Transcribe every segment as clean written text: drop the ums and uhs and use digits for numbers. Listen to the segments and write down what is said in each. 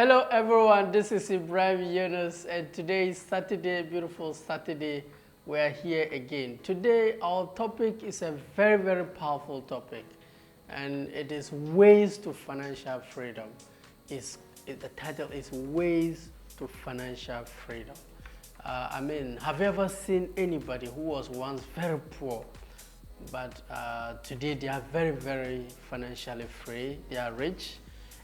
Hello everyone, this is Ibrahim Yunus and today is Saturday, beautiful Saturday. We are here again. Today our topic is a very powerful topic and it is ways to financial freedom. The title is Ways to Financial Freedom. Have you ever seen anybody who was once very poor but today they are very financially free, they are rich?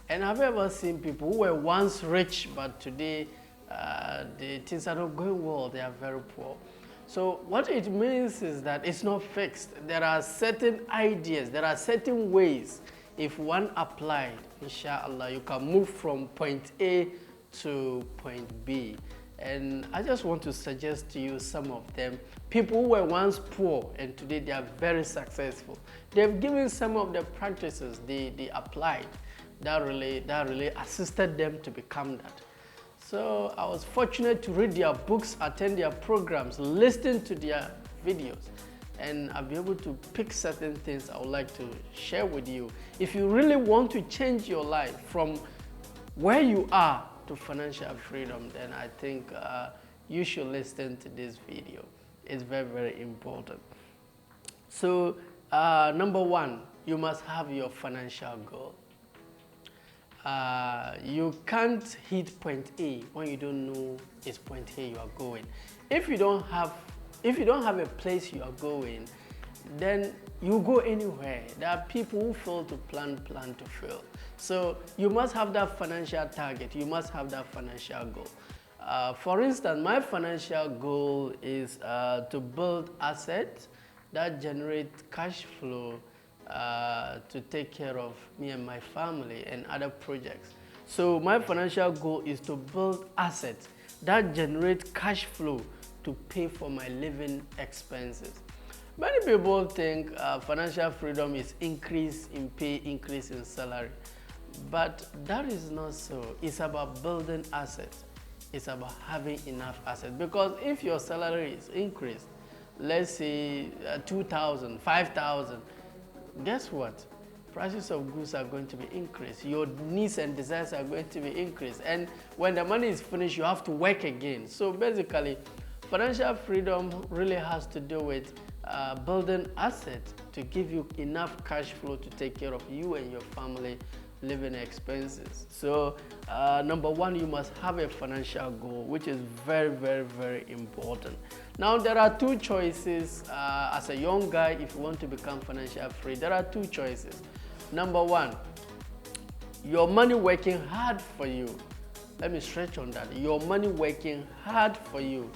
And have you ever seen people who were once rich, but today the things are not going well, they are very poor? So what it means is that it's not fixed. There are certain ideas, there are certain ways, if one applied, inshallah, you can move from point A to point B. And I just want to suggest to you some of them. People who were once poor and today they are very successful. They've given some of the practices they applied that really assisted them to become that. So I was fortunate to read their books, attend their programs, listen to their videos, and I'll be able to pick certain things I would like to share with you. If you really want to change your life from where you are to financial freedom, then I think you should listen to this video. It's very important. So number one, you must have your financial goal. You can't hit point A when you don't know it's point A you are going. If you don't have a place you are going, then you go anywhere. There are people who fail to plan to fail. So you must have that financial target. You must have that financial goal. For instance, my financial goal is to build assets that generate cash flow to take care of me and my family and other projects. So my financial goal is to build assets that generate cash flow to pay for my living expenses. Many people think financial freedom is increase in pay, increase in salary, but that is not so. It's about building assets. It's about having enough assets, because if your salary is increased, let's say 2,000, 5,000, guess what? Prices of goods are going to be increased. Your needs and desires are going to be increased. And when the money is finished, you have to work again. So basically, financial freedom really has to do with building assets to give you enough cash flow to take care of you and your family living expenses. So number one, you must have a financial goal, which is very important. Now there are two choices as a young guy. If you want to become financially free, there are two choices. Number one, your money working hard for you. Let me stretch on that. Your money working hard for you,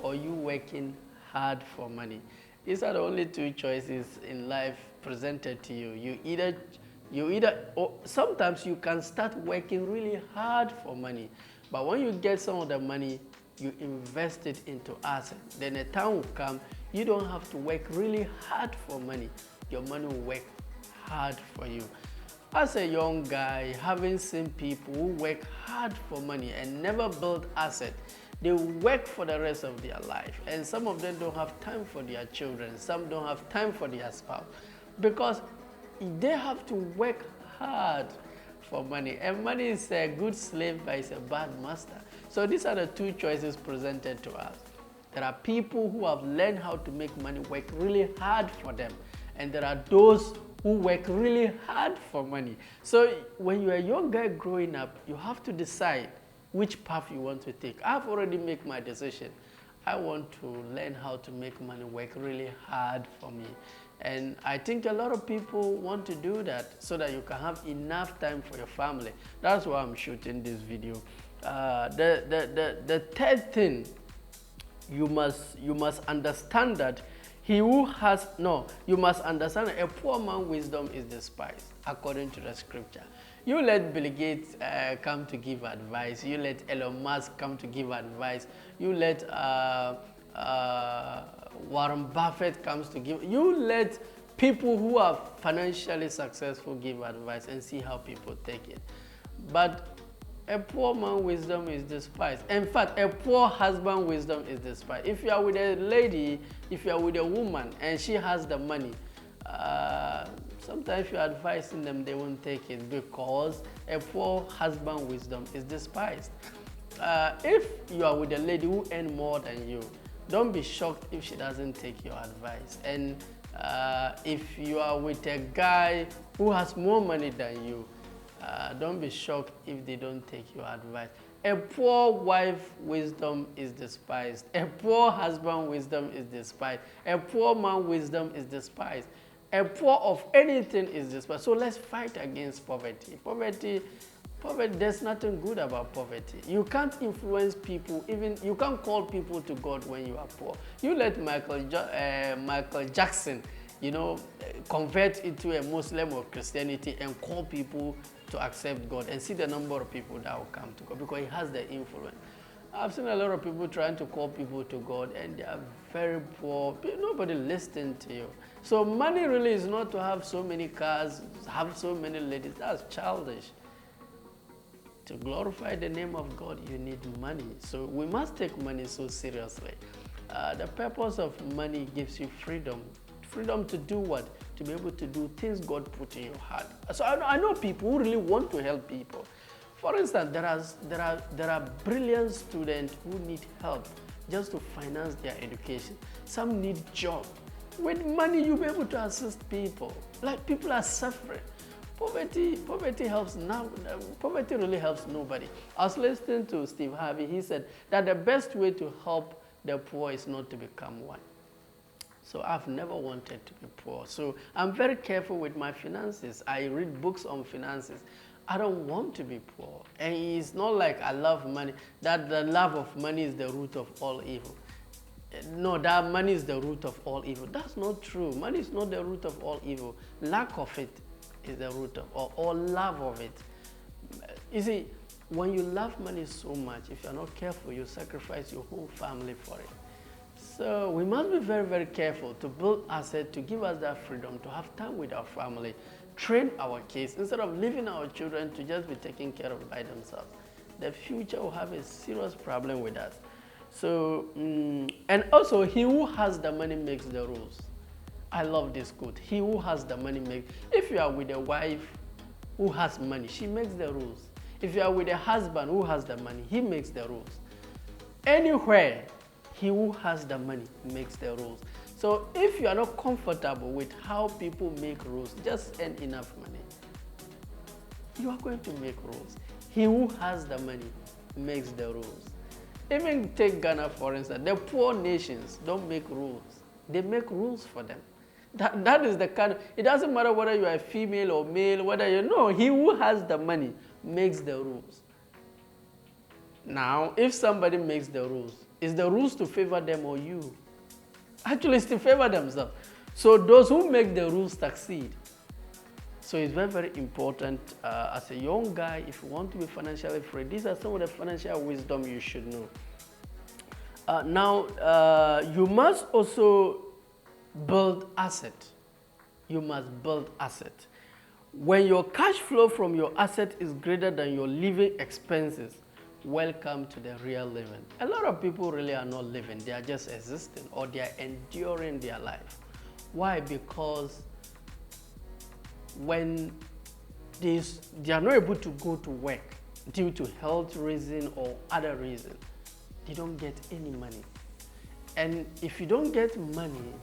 or you working hard for money. These are the only two choices in life presented to you. You either, or sometimes you can start working really hard for money, but when you get some of the money, you invest it into assets. Then a time will come, you don't have to work really hard for money. Your money will work hard for you. As a young guy, having seen people who work hard for money and never build assets, they work for the rest of their life. And some of them don't have time for their children. Some don't have time for their spouse, because they have to work hard for money. And money is a good slave, but it's a bad master. So these are the two choices presented to us. There are people who have learned how to make money work really hard for them. And there are those who work really hard for money. So when you're a young guy growing up, you have to decide which path you want to take. I've already made my decision. I want to learn how to make money work really hard for me. And I think a lot of people want to do that so that you can have enough time for your family. That's why I'm shooting this video. The third thing, you must understand that you must understand that a poor man's wisdom is despised, according to the scripture. You let Bill Gates come to give advice. You let Elon Musk come to give advice. You let Warren Buffett comes to give. You let people who are financially successful give advice and see how people take it. But a poor man's wisdom is despised. In fact, a poor husband's wisdom is despised. If you are with a lady, if you are with a woman and she has the money, Sometimes you're advising them, they won't take it because a poor husband wisdom is despised. If you are with a lady who earns more than you, don't be shocked if she doesn't take your advice. And if you are with a guy who has more money than you, don't be shocked if they don't take your advice. A poor wife wisdom is despised. A poor husband wisdom is despised. A poor man wisdom is despised. A poor of anything is despised. So let's fight against poverty. Poverty, there's nothing good about poverty. You can't influence people, even you can't call people to God when you are poor. You let Michael Jackson, convert into a Muslim or Christianity and call people to accept God, and see the number of people that will come to God because he has the influence. I've seen a lot of people trying to call people to God and they are very poor. Nobody listens to you. So money really is not to have so many cars, have so many ladies. That's childish. To glorify the name of God, you need money. So we must take money so seriously. The purpose of money gives you freedom. Freedom to do what? To be able to do things God put in your heart. So I know people who really want to help people. For instance, there are brilliant students who need help just to finance their education. Some need job. With money, you'll be able to assist people. Like people are suffering. Poverty helps now. Poverty really helps nobody. I was listening to Steve Harvey. He said that the best way to help the poor is not to become one. So I've never wanted to be poor. So I'm very careful with my finances. I read books on finances. I don't want to be poor. And it's not like I love money, that the love of money is the root of all evil. No, that money is the root of all evil. That's not true. Money is not the root of all evil. Lack of it is the root of, or love of it. You see, when you love money so much, if you're not careful, you sacrifice your whole family for it. So we must be very, very careful to build assets, to give us that freedom, to have time with our family, train our kids, instead of leaving our children to just be taken care of by themselves. The future will have a serious problem with us. So, and also, he who has the money makes the rules. I love this quote. He who has the money makes. If you are with a wife who has money, she makes the rules. If you are with a husband who has the money, he makes the rules. Anywhere, he who has the money makes the rules. So if you are not comfortable with how people make rules, just earn enough money. You are going to make rules. He who has the money makes the rules. Even take Ghana, for instance. The poor nations don't make rules. They make rules for them. That is the kind of, it doesn't matter whether you are female or male, whether you know, he who has the money makes the rules. Now, if somebody makes the rules, is the rules to favor them or you? Actually, it's to favor themselves. So those who make the rules succeed. So it's very, very important as a young guy, if you want to be financially free, these are some of the financial wisdom you should know. Now, you must also build asset. You must build asset. When your cash flow from your asset is greater than your living expenses, welcome to the real living. A lot of people really are not living. They are just existing, or they are enduring their life. Why? Because when they are not able to go to work due to health reason or other reason, they don't get any money. And if you don't get money,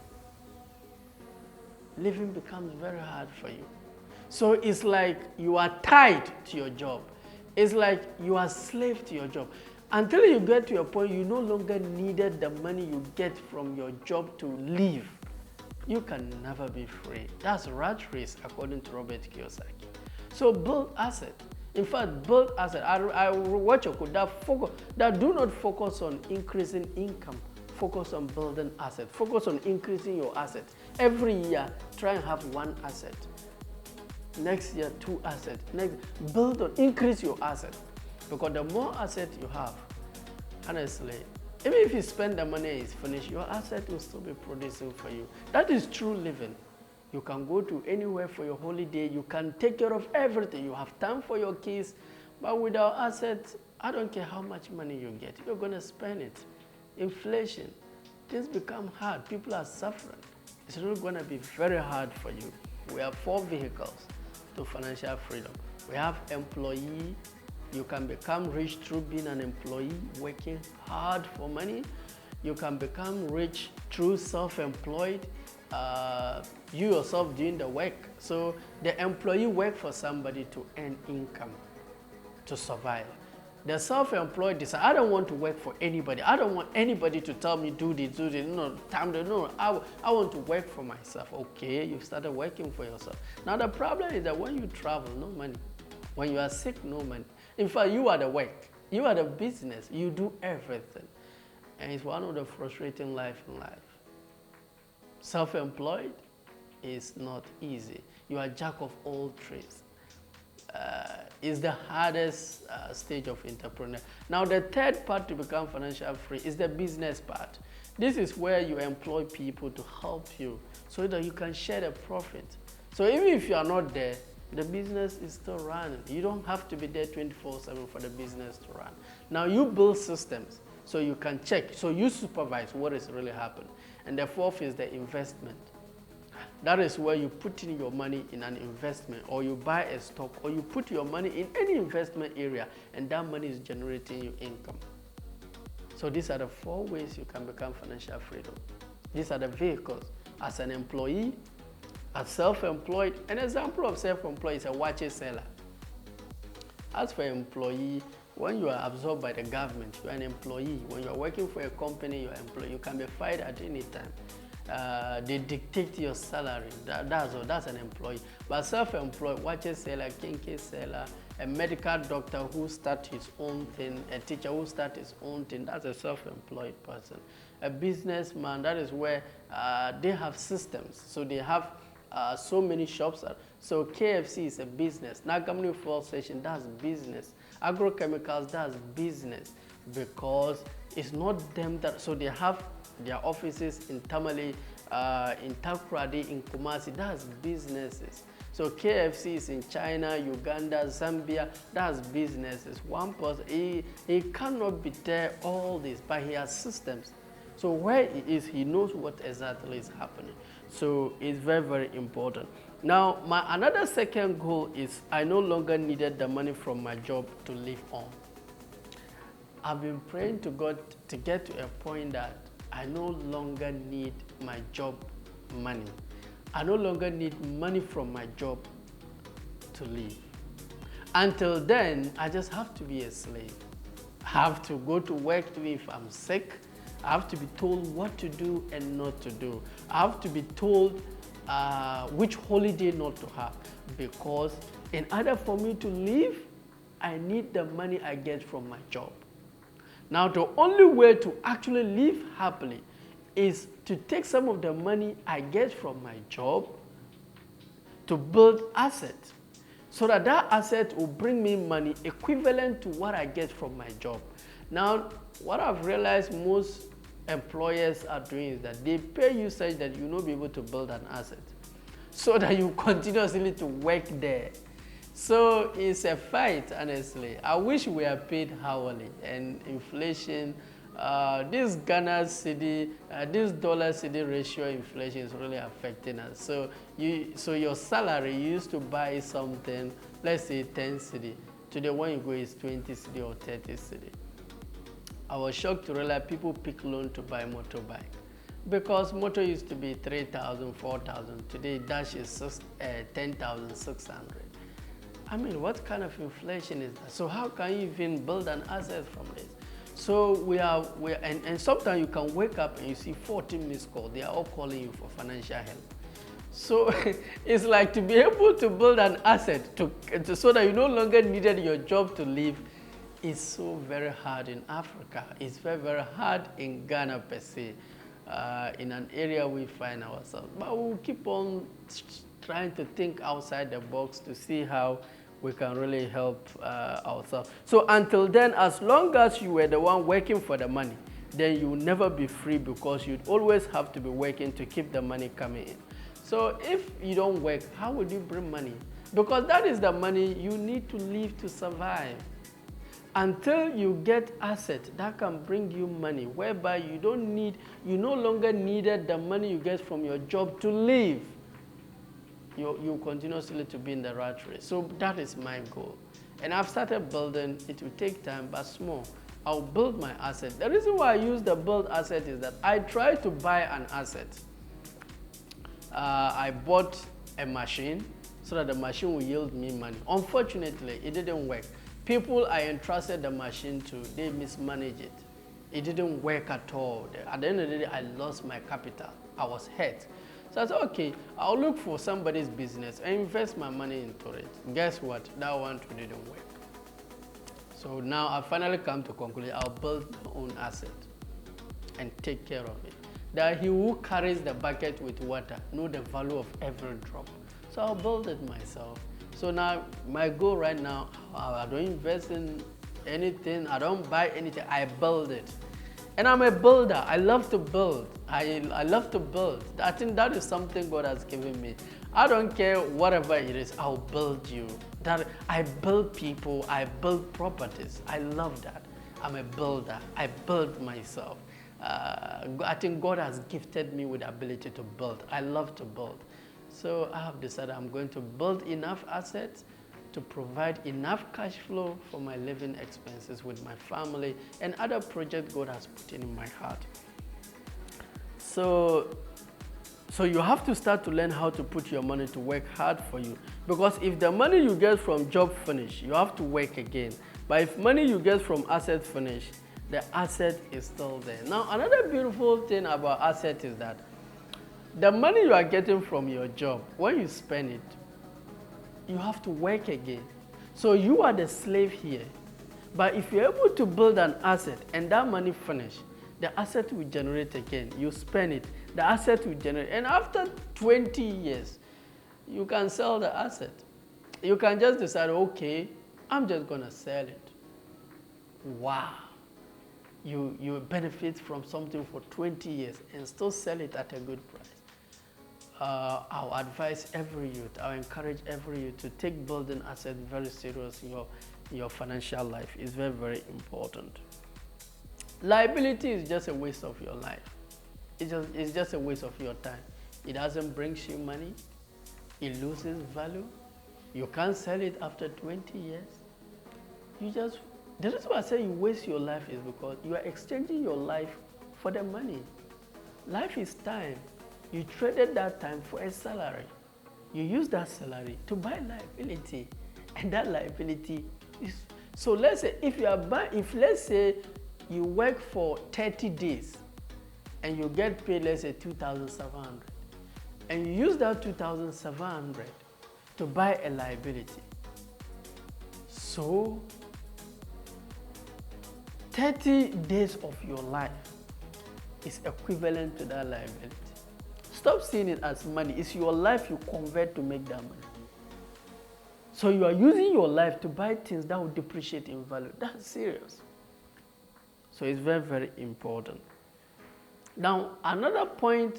living becomes very hard for you. So it's like you are tied to your job. It's like you are slave to your job. Until you get to a point you no longer needed the money you get from your job to live, you can never be free. That's rat race, according to Robert Kiyosaki. So build asset. In fact, build asset. I watch a quote that do not focus on increasing income. Focus on building asset. Focus on increasing your asset. Every year, try and have one asset. Next year, 2 assets. Build on, increase your asset. Because the more asset you have, honestly, even if you spend the money and it's finished, your asset will still be producing for you. That is true living. You can go to anywhere for your holiday. You can take care of everything. You have time for your kids. But without assets, I don't care how much money you get. You're going to spend it. Inflation. Things become hard. People are suffering. It's really going to be very hard for you. We have 4 vehicles to financial freedom. We have employee. You can become rich through being an employee, working hard for money. You can become rich through self-employed, you yourself doing the work. So the employee work for somebody to earn income, to survive. The self-employed decide, I don't want to work for anybody. I don't want anybody to tell me do this. No, I want to work for myself. Okay, you've started working for yourself. Now the problem is that when you travel, no money. When you are sick, no money. In fact, you are the work. You are the business. You do everything. And it's one of the frustrating life in life. Self-employed is not easy. You are jack of all trades. Is the hardest stage of entrepreneur. Now the third part to become financial free is the business part. This is where you employ people to help you so that you can share the profit. So even if you are not there, the business is still running. You don't have to be there 24/7 for the business to run. Now you build systems so you can check, so you supervise what is really happening. And the fourth is the investment. That is where you put in your money in an investment, or you buy a stock, or you put your money in any investment area, and that money is generating you income. So these are the 4 ways you can become financial freedom. These are the vehicles. As an employee, as self-employed. An example of self-employed is a watch seller. As for employee, when you are absorbed by the government, you are an employee. When you are working for a company, you are an employee. You can be fired at any time. They dictate your salary. That's an employee. But self-employed, watch seller, kinky seller, a medical doctor who starts his own thing, a teacher who starts his own thing, that's a self-employed person. A businessman, that is where they have systems. So they have so many shops. So KFC is a business. Nagamuni Fuel Station, that's business. Agrochemicals, that's business. Because it's not them that, so they have their offices in Tamale, in Takoradi, in Kumasi, that's businesses. So KFC is in China, Uganda, Zambia, that's businesses. One person, he cannot be there all this, but he has systems. So where he is, he knows what exactly is happening. So it's very, very important. Now, another second goal is I no longer needed the money from my job to live on. I've been praying to God to get to a point that I no longer need my job money. I no longer need money from my job to live. Until then, I just have to be a slave. I have to go to work even if I'm sick. I have to be told what to do and not to do. I have to be told which holiday not to have. Because in order for me to live, I need the money I get from my job. Now, the only way to actually live happily is to take some of the money I get from my job to build assets, so that that asset will bring me money equivalent to what I get from my job. Now, what I've realized most employers are doing is that they pay you such that you will not be able to build an asset, so that you continuously need to work there. So it's a fight, honestly. I wish we are paid hourly, and inflation, this Ghana cedi, this dollar cedi ratio inflation is really affecting us. So your salary, you used to buy something, let's say 10 cedi. Today when you go is 20 cedi or 30 cedi. I was shocked to realize people pick loan to buy motorbike. Because motor used to be 3,000, 4,000. Today dash is 10,600. I mean, what kind of inflation is that? So how can you even build an asset from this? So and sometimes you can wake up and you see 14 missed calls. They are all calling you for financial help. So it's like to be able to build an asset so that you no longer needed your job to live is so very hard in Africa. It's very, very hard in Ghana per se, in an area we find ourselves. But we'll keep on trying to think outside the box to see how we can really help ourselves. So until then, as long as you were the one working for the money, then you will never be free, because you'd always have to be working to keep the money coming in. So if you don't work, how would you bring money? Because that is the money you need to live to survive. Until you get assets that can bring you money, whereby you no longer needed the money you get from your job to live. you continuously to be in the rat race. So that is my goal. And I've started building. It will take time, but small. I'll build my asset. The reason why I use the build asset is that I try to buy an asset. I bought a machine so that the machine will yield me money. Unfortunately, it didn't work. People I entrusted the machine to, they mismanaged it. It didn't work at all. At the end of the day, I lost my capital. I was hurt. So I said, okay, I'll look for somebody's business and invest my money into it. Guess what? That one didn't work. So now I finally come to conclusion, I'll build my own asset and take care of it. That he who carries the bucket with water know the value of every drop. So I'll build it myself. So now my goal right now, I don't invest in anything, I don't buy anything, I build it. And I'm a builder. I love to build. I love to build. I think that is something God has given me. I don't care whatever it is, I'll build you. That I build people, I build properties. I love that. I'm a builder. I build myself. I think God has gifted me with the ability to build. I love to build. So I have decided I'm going to build enough assets to provide enough cash flow for my living expenses with my family and other projects God has put in my heart. So you have to start to learn how to put your money to work hard for you. Because if the money you get from job finish, you have to work again. But if money you get from asset finish, the asset is still there. Now, another beautiful thing about asset is that the money you are getting from your job, when you spend it, you have to work again. So you are the slave here. But if you're able to build an asset and that money finish, the asset will generate again. You spend it, the asset will generate. And after 20 years, you can sell the asset. You can just decide, okay, I'm just gonna sell it. Wow. You benefit from something for 20 years and still sell it at a good price. I'll advise every youth, I'll encourage every youth to take building assets very serious in your financial life. It's very, very important. Liability is just a waste of your life. It's just a waste of your time. It doesn't bring you money. It loses value. You can't sell it after 20 years. The reason why I say you waste your life is because you are exchanging your life for the money. Life is time. You traded that time for a salary. You use that salary to buy liability. And that liability is, so let's say let's say you work for 30 days and you get paid, let's say 2,700. And you use that 2,700 to buy a liability. So 30 days of your life is equivalent to that liability. Stop seeing it as money. It's your life you convert to make that money. So you are using your life to buy things that will depreciate in value. That's serious. So it's very, very important. Now, another point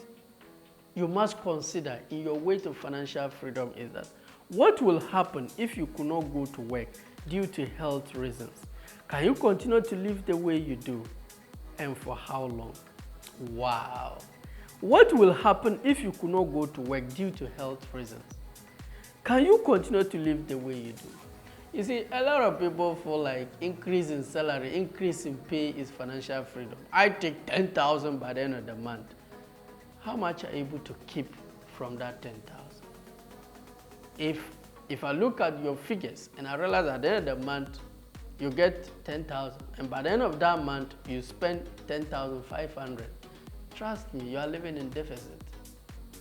you must consider in your way to financial freedom is that what will happen if you could not go to work due to health reasons? Can you continue to live the way you do? And for how long? Wow. What will happen if you could not go to work due to health reasons? Can you continue to live the way you do? You see, a lot of people feel like increase in salary, increase in pay is financial freedom. I take 10,000 by the end of the month. How much are you able to keep from that 10,000? If I look at your figures and I realize at the end of the month, you get 10,000, and by the end of that month, you spend 10,500. Trust me, you are living in deficit.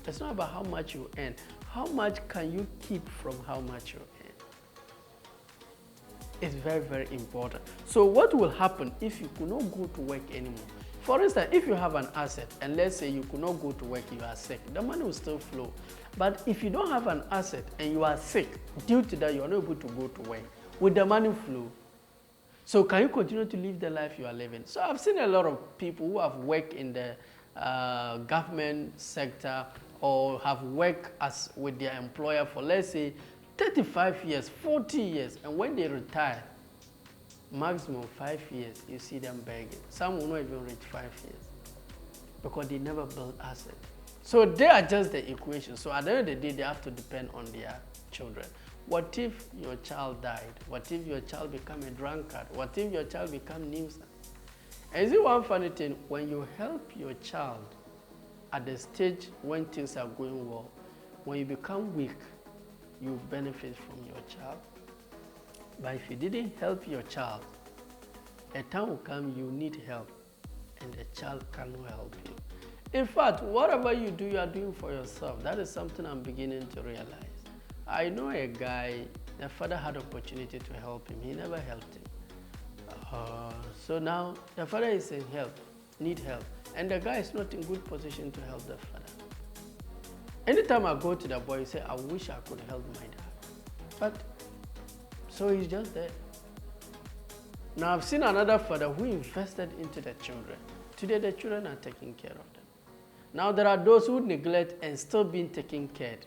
It's not about how much you earn. How much can you keep from how much you earn? It's very, very important. So what will happen if you could not go to work anymore? For instance, if you have an asset and let's say you could not go to work, you are sick, the money will still flow. But if you don't have an asset and you are sick, due to that you are not able to go to work, will the money flow? So can you continue to live the life you are living? So I've seen a lot of people who have worked in the government sector or have worked with their employer for, let's say, 35 years, 40 years, and when they retire, maximum 5 years, you see them begging. Some will not even reach 5 years because they never built assets. So they are just the equation. So at the end of the day, they have to depend on their children. What if your child died? What if your child become a drunkard? What if your child become nuisance? And is it one funny thing, when you help your child at the stage when things are going well, when you become weak, you benefit from your child. But if you didn't help your child, a time will come you need help, and the child cannot help you. In fact, whatever you do, you are doing for yourself. That is something I'm beginning to realize. I know a guy, the father had opportunity to help him. He never helped him. So now the father is in need help, and the guy is not in good position to help the father. Anytime I go to the boy, he say, I wish I could help my dad. But, so he's just there. Now I've seen another father who invested into the children. Today the children are taking care of them. Now there are those who neglect and still being taken care of.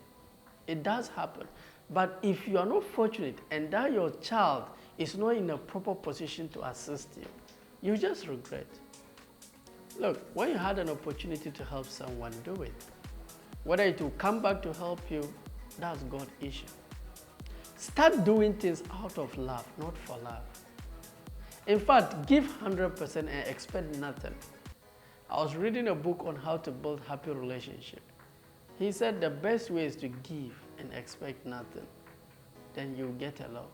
It does happen. But if you are not fortunate and that your child is not in a proper position to assist you, you just regret. Look, when you had an opportunity to help someone, do it. Whether it will come back to help you, that's God's issue. Start doing things out of love, not for love. In fact, give 100% and expect nothing. I was reading a book on how to build happy relationship. He said the best way is to give and expect nothing. Then you get a lot.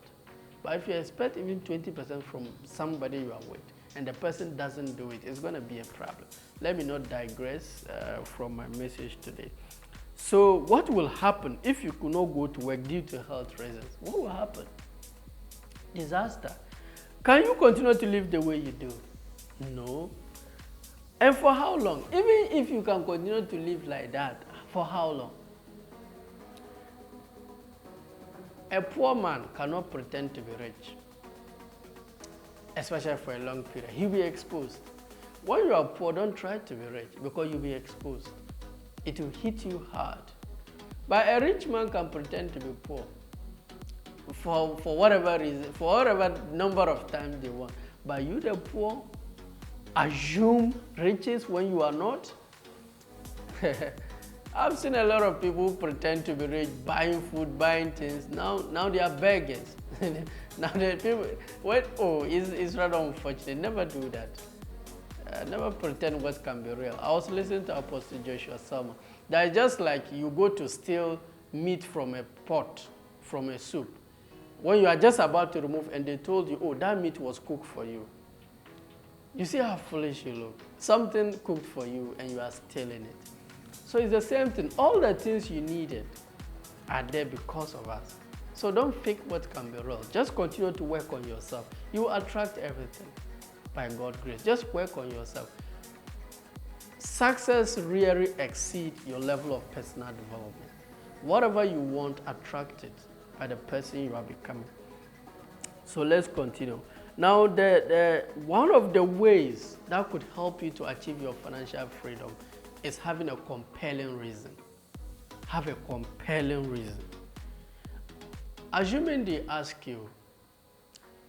But if you expect even 20% from somebody you are with, and the person doesn't do it, it's going to be a problem. Let me not digress from my message today. So what will happen if you could not go to work due to health reasons? What will happen? Disaster. Can you continue to live the way you do? No. And for how long? Even if you can continue to live like that, for how long? A poor man cannot pretend to be rich, especially for a long period. He'll be exposed. When you are poor, don't try to be rich because you'll be exposed. It will hit you hard. But a rich man can pretend to be poor for whatever reason, for whatever number of times they want. But you, the poor, assume riches when you are not. I've seen a lot of people who pretend to be rich, buying food, buying things. Now they are beggars. Now the people, it's rather unfortunate. Never do that. Never pretend what can be real. I was listening to Apostle Joshua Selma. That is just like you go to steal meat from a pot, from a soup. When you are just about to remove and they told you, oh, that meat was cooked for you. You see how foolish you look. Something cooked for you and you are stealing it. So it's the same thing. All the things you needed are there because of us. So don't fake what can be real. Just continue to work on yourself. You will attract everything by God's grace. Just work on yourself. Success really exceeds your level of personal development. Whatever you want, attract it by the person you are becoming. So let's continue. Now, one of the ways that could help you to achieve your financial freedom is having a compelling reason. Have a compelling reason. Assuming they ask you,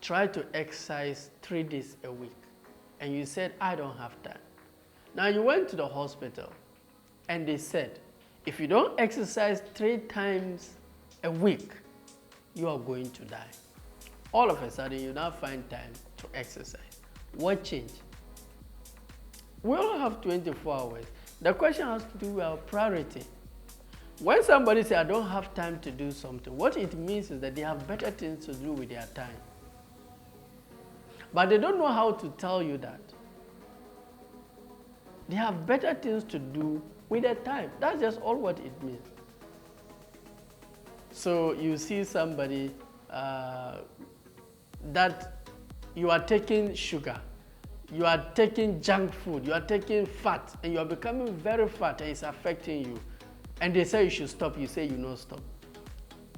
try to exercise 3 days a week, and you said, I don't have time. Now you went to the hospital, and they said, if you don't exercise 3 times a week, you are going to die. All of a sudden, you now find time to exercise. What changed? We all have 24 hours. The question has to do with our priority. When somebody says, I don't have time to do something, what it means is that they have better things to do with their time. But they don't know how to tell you that. They have better things to do with their time. That's just all what it means. So you see somebody that you are taking sugar, you are taking junk food, you are taking fat, and you are becoming very fat and it's affecting you. And they say you should stop, you say you don't stop.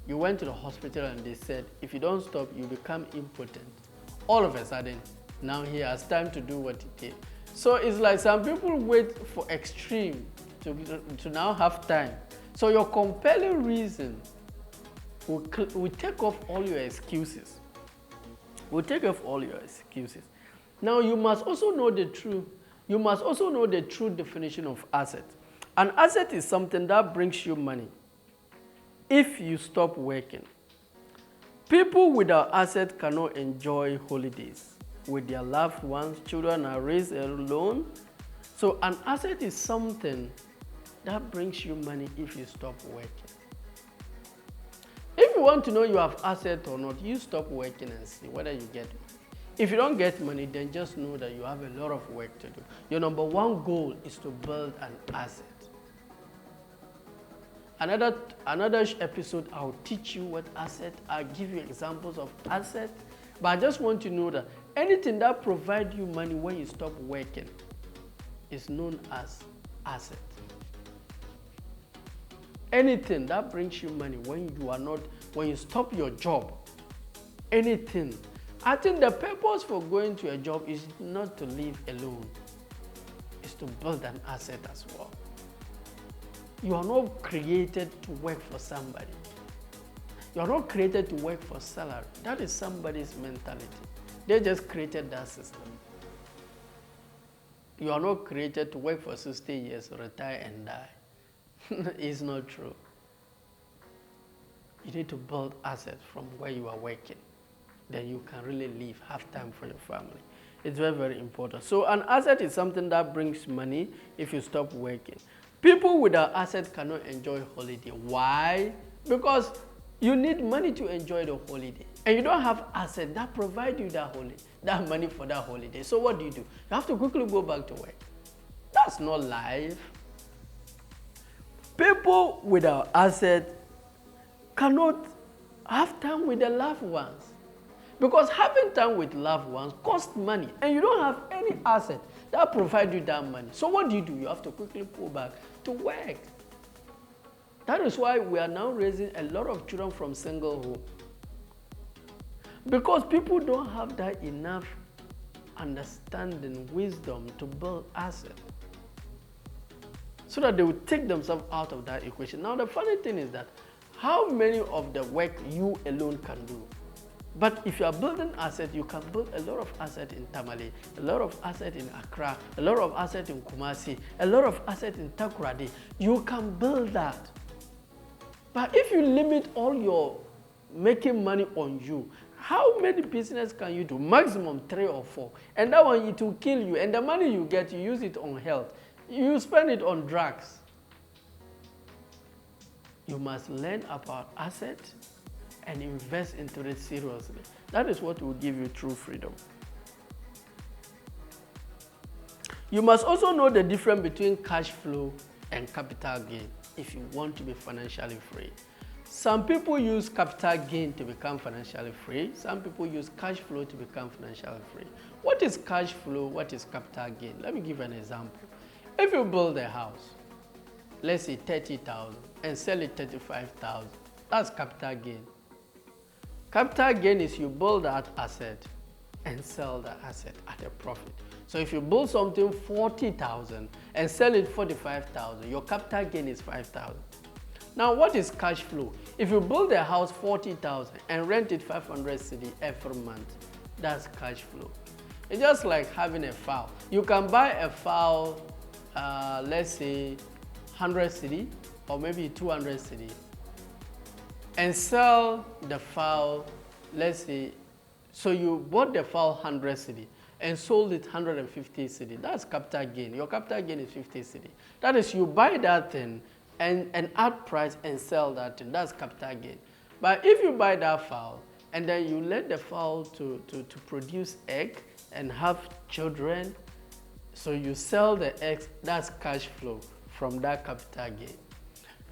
You went to the hospital and they said, if you don't stop, you become impotent. All of a sudden, now he has time to do what he did. So it's like some people wait for extreme to now have time. So your compelling reason will take off all your excuses. Will take off all your excuses. Now you must also know the true. You must also know the true definition of asset. An asset is something that brings you money if you stop working. People without asset cannot enjoy holidays with their loved ones. Children are raised alone. So an asset is something that brings you money if you stop working. If you want to know you have asset or not, you stop working and see whether you get money. If you don't get money, then just know that you have a lot of work to do. Your number one goal is to build an asset. Another episode, I'll teach you what asset. I'll give you examples of asset. But I just want you to know that anything that provides you money when you stop working is known as asset. Anything that brings you money when you stop your job, anything. I think the purpose for going to a job is not to live alone. It's to build an asset as well. You are not created to work for somebody. You are not created to work for salary. That is somebody's mentality. They just created that system. You are not created to work for 60 years, retire and die. It's not true. You need to build assets from where you are working. Then you can really live, have time for your family. It's very, very important. So an asset is something that brings money if you stop working. People without assets cannot enjoy holiday. Why? Because you need money to enjoy the holiday. And you don't have assets that provide you that money for that holiday. So what do? You have to quickly go back to work. That's not life. People without assets cannot have time with their loved ones. Because having time with loved ones costs money. And you don't have any asset that provide you that money. So what do? You have to quickly go back to work. That is why we are now raising a lot of children from single home. Because people don't have that enough understanding, wisdom to build assets. So that they will take themselves out of that equation. Now the funny thing is that how many of the work you alone can do? But if you are building assets, you can build a lot of assets in Tamale, a lot of assets in Accra, a lot of assets in Kumasi, a lot of assets in Takoradi. You can build that. But if you limit all your making money on you, how many business can you do? Maximum 3 or 4. And that one, it will kill you. And the money you get, you use it on health. You spend it on drugs. You must learn about assets and invest into it seriously. That is what will give you true freedom. You must also know the difference between cash flow and capital gain if you want to be financially free. Some people use capital gain to become financially free. Some people use cash flow to become financially free. What is cash flow? What is capital gain? Let me give an example. If you build a house, let's say 30,000 and sell it 35,000, that's capital gain. Capital gain is you build that asset and sell the asset at a profit. So if you build something 40,000 and sell it 45,000, your capital gain is 5,000. Now what is cash flow? If you build a house 40,000 and rent it 500 cedi every month, that's cash flow. It's just like having a fowl. You can buy a fowl, let's say 100 cedi or maybe 200 cedi, and sell the fowl, let's say, so you bought the fowl 100 cedi and sold it 150 cedi. That's capital gain. Your capital gain is 50 cedi. That is, you buy that thing and add price and sell that thing. That's capital gain. But if you buy that fowl and then you let the fowl to produce egg and have children, so you sell the eggs, that's cash flow from that capital gain.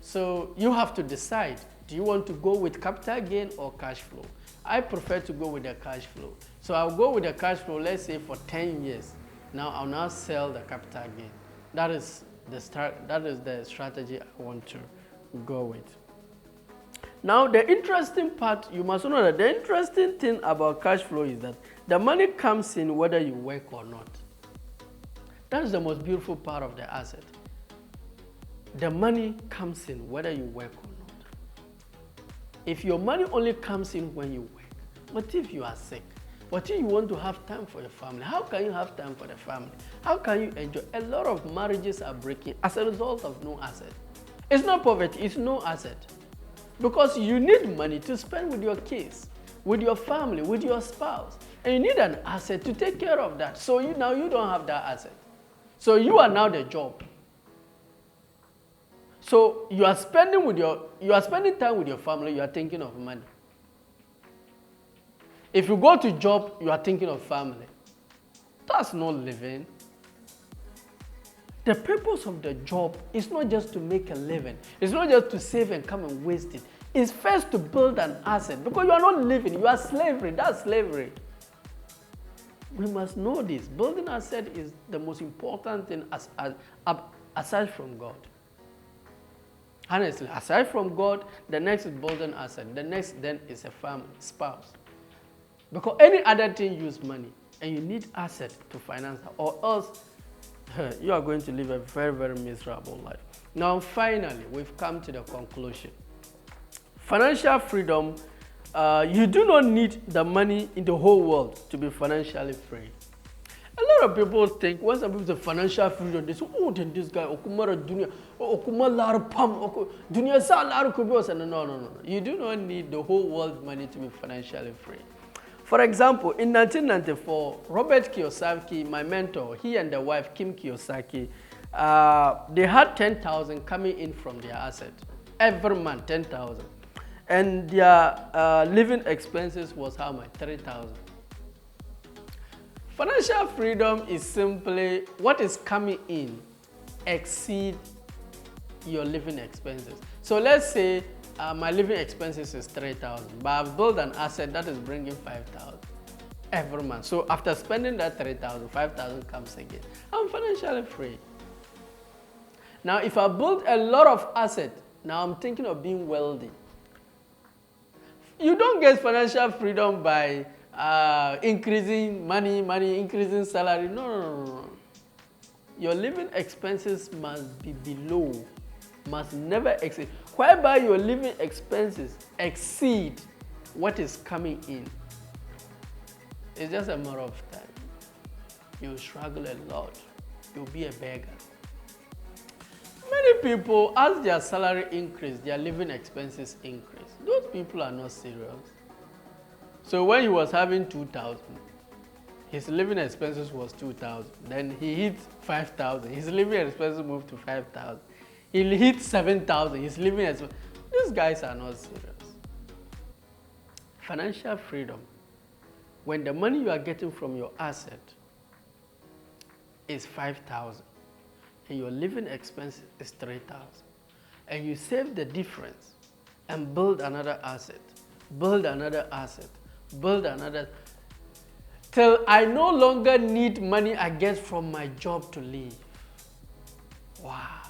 So you have to decide, do you want to go with capital gain or cash flow? I prefer to go with the cash flow. So I'll go with the cash flow, let's say for 10 years. Now I'll now sell the capital gain. That is the strategy I want to go with. Now the interesting part, you must know that the interesting thing about cash flow is that the money comes in whether you work or not. That is the most beautiful part of the asset. The money comes in whether you work or not. If your money only comes in when you work, what if you are sick? But you want to have time for your family. How can you have time for the family? How can you enjoy? A lot of marriages are breaking as a result of no asset. It's not poverty, it's no asset. Because you need money to spend with your kids, with your family, with your spouse. And you need an asset to take care of that. So now you don't have that asset. So you are now the job. So you are spending time with your family, you are thinking of money. If you go to job, you are thinking of family. That's not living. The purpose of the job is not just to make a living. It's not just to save and come and waste it. It's first to build an asset, because you are not living, you are slavery. That's slavery. We must know this. Building asset is the most important thing aside from God. Honestly, aside from God, the next is building asset. The next then is a family, spouse. Because any other thing use money, and you need asset to finance that, or else you are going to live a very, very miserable life. Now, finally, we've come to the conclusion. Financial freedom, you do not need the money in the whole world to be financially free. A lot of people think, when some people say financial freedom, they say, oh, then this guy, okumara dunya, okuma lar pam, dunya sa lar kubos. No. You do not need the whole world money to be financially free. For example, in 1994, Robert Kiyosaki, my mentor, he and the wife, Kim Kiyosaki, they had 10,000 coming in from their asset. Every month, 10,000. And their living expenses was how much? 3,000. Financial freedom is simply what is coming in exceed your living expenses. So let's say my living expenses is 3,000, but I've built an asset that is bringing 5,000 every month. So after spending that 3,000, 5,000 comes again. I'm financially free. Now, if I build a lot of assets, now I'm thinking of being wealthy. You don't get financial freedom by increasing money, increasing salary. No. Your living expenses must be below, must never exceed. Whereby your living expenses exceed what is coming in, it's just a matter of time. You'll struggle a lot. You'll be a beggar. Many people, as their salary increase, their living expenses increase. Those people are not serious. So when he was having 2,000, his living expenses was 2,000. Then he hit 5,000. His living expenses moved to 5,000. He hit 7,000. His living expenses. These guys are not serious. Financial freedom, when the money you are getting from your asset is 5,000 and your living expense is 3,000, and you save the difference and build another asset, build another asset, build another, till I no longer need money I get from my job to live. Wow.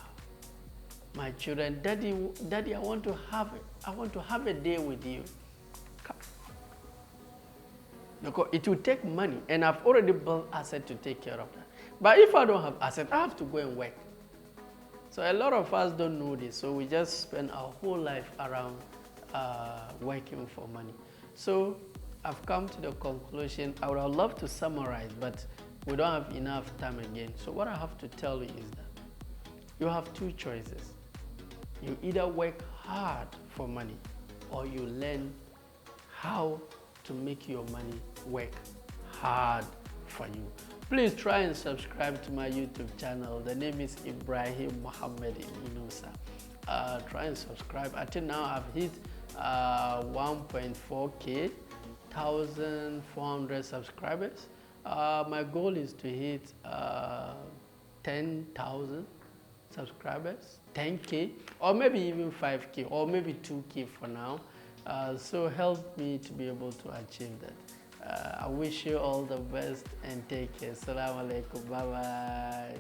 My children, Daddy, I want to have a day with you. Come. Because it will take money, and I've already built asset to take care of that. But if I don't have asset, I have to go and work. So a lot of us don't know this, so we just spend our whole life around working for money. So I've come to the conclusion. I would have loved to summarize, but we don't have enough time again. So what I have to tell you is that you have two choices. You either work hard for money, or you learn how to make your money work hard for you. Please try and subscribe to my YouTube channel. The name is Ibrahim Mohammed Inusa. Try and subscribe. Until now, I've hit 1.4K, 1,400 subscribers. My goal is to hit 10,000 subscribers, 10K, or maybe even 5K, or maybe 2K for now. So help me to be able to achieve that. I wish you all the best and take care. Assalamu alaikum. Bye bye.